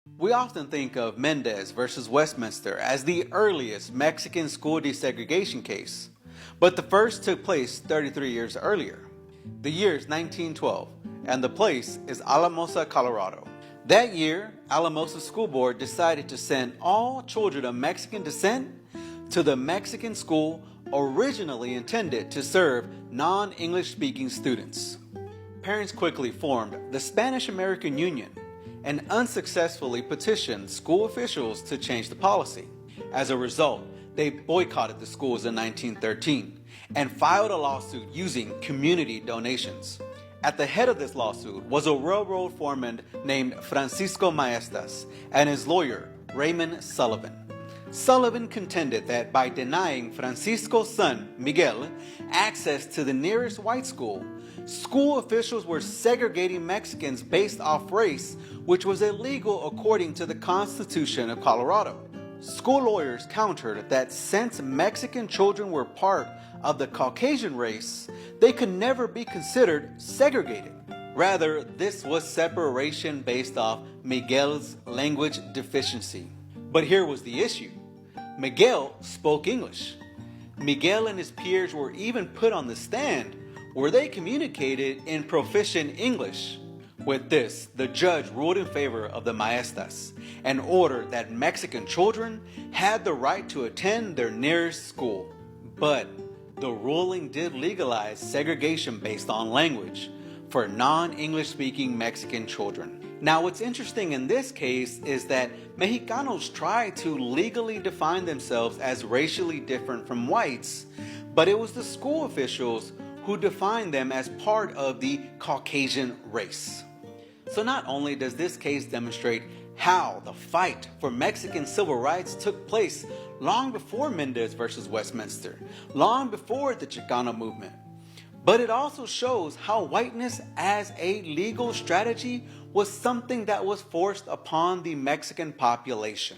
We often think of Mendez versus Westminster as the earliest Mexican school desegregation case, but the first took place 33 years earlier. The year is 1912, and the place is Alamosa, Colorado. That year, Alamosa School Board decided to send all children of Mexican descent to the Mexican school originally intended to serve non-English speaking students. Parents quickly formed the Spanish-American Union and unsuccessfully petitioned school officials to change the policy. As a result, they boycotted the schools in 1913 and filed a lawsuit using community donations. At the head of this lawsuit was a railroad foreman named Francisco Maestas and his lawyer, Raymond Sullivan. Sullivan contended that by denying Francisco's son, Miguel, access to the nearest white school, school officials were segregating Mexicans based off race, which was illegal according to the Constitution of Colorado. School lawyers countered that since Mexican children were part of the Caucasian race, they could never be considered segregated. Rather, this was separation based off Miguel's language deficiency. But here was the issue. Miguel spoke English. Miguel and his peers were even put on the stand where they communicated in proficient English. With this, the judge ruled in favor of the Maestas and ordered that Mexican children had the right to attend their nearest school. But the ruling did legalize segregation based on language for non-English speaking Mexican children. Now, what's interesting in this case is that Mexicanos try to legally define themselves as racially different from whites, but it was the school officials who defined them as part of the Caucasian race. So not only does this case demonstrate how the fight for Mexican civil rights took place long before Mendez versus Westminster, long before the Chicano movement, but it also shows how whiteness as a legal strategy was something that was forced upon the Mexican population.